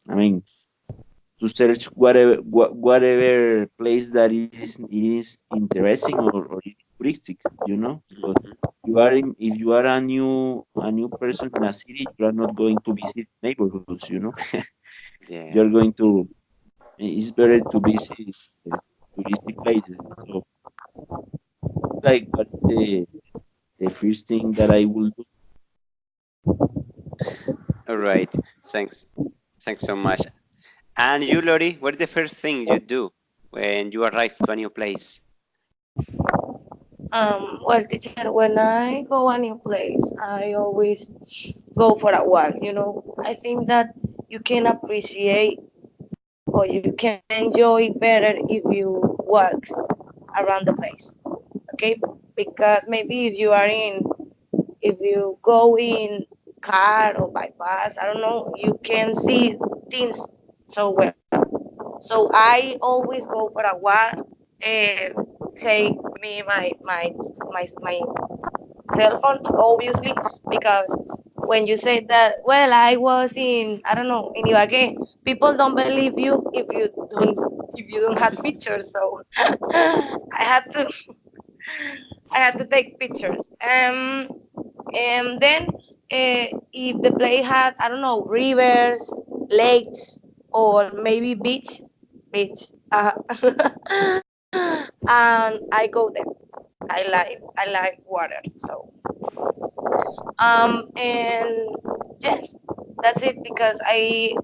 I mean, to search whatever place that is interesting or is touristic, because Mhm. if you are a new person in a city, you are not going to visit neighborhoods. Yeah. You're going to it's better to visit touristic places. So, like, what the first thing that I will do? All right. Thanks. Thanks so much. And you, Lori, what is the first thing you do when you arrive to a new place? Well, teacher, when I go a new place, I always go for a walk. I think that you can appreciate or you can enjoy better if you walk around the place. Okay, because maybe if you go in car or by bus, I don't know, you can see things so well. So I always go for a walk. Take me my cell phones, obviously, because when you say that, well, I was in, I don't know, in Ibagué, people don't believe you if you don't have pictures. So I had to I had to take pictures. And then if the place had, I don't know, rivers, lakes, or maybe beach, and I go there. I like water. So and yes, that's it, because I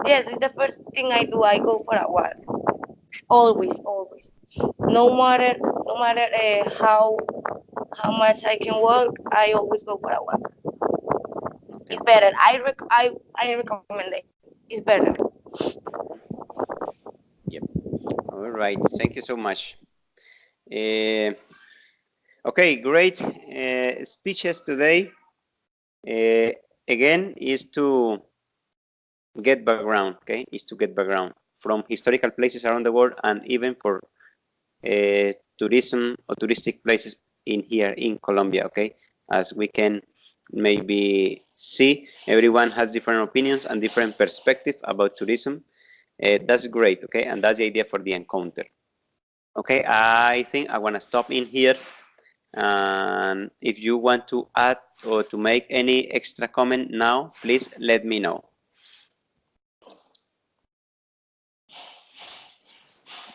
yes, it's the first thing I do. I go for a walk. Always. No matter how much I can walk, I always go for a walk. It's better. I recommend it. It's better. Yep. All right. Thank you so much. Okay, great speeches today. Again, is to get background, okay? Is to get background from historical places around the world, and even for tourism or touristic places in here in Colombia, okay? As we can maybe see, everyone has different opinions and different perspective about tourism. That's great, okay? And that's the idea for the encounter. Okay, I think I want to stop in here. And if you want to add or to make any extra comment now, please let me know.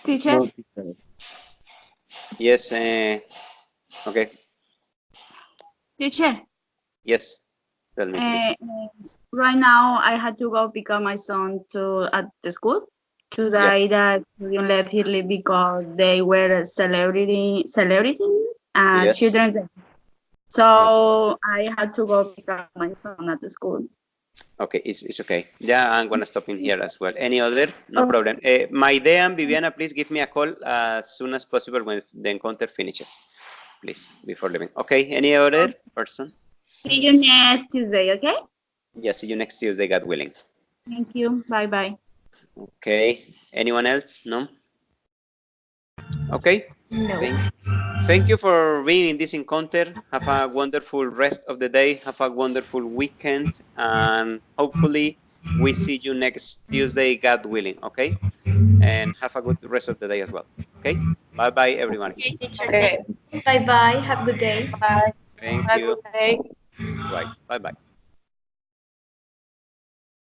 Teacher, No, teacher. Yes, okay, teacher. yes, tell me Uh, please. right now, I had to go pick up my son to at the school. Today, that you left early because they were celebrating Yes, Children's Day. So I had to go pick up my son at the school. okay, it's okay. Yeah, I'm gonna stop in here as well. Any other? No Oh. problem. Maide and Viviana, please give me a call as soon as possible when the encounter finishes, please, before leaving. Okay, any other person? See you next Tuesday, okay? Yeah, see you next Tuesday, God willing. Thank you. Bye-bye. Okay, anyone else? No? Okay, No. thank you for being in this encounter. Have a wonderful rest of the day. Have a wonderful weekend. And hopefully we see you next Tuesday, God willing. Okay. And have a good rest of the day as well. Okay. Bye-bye, everyone. Okay, teacher. Okay. Bye bye. Have a good day. Bye. Thank Have a you. good day. Right. Bye-bye.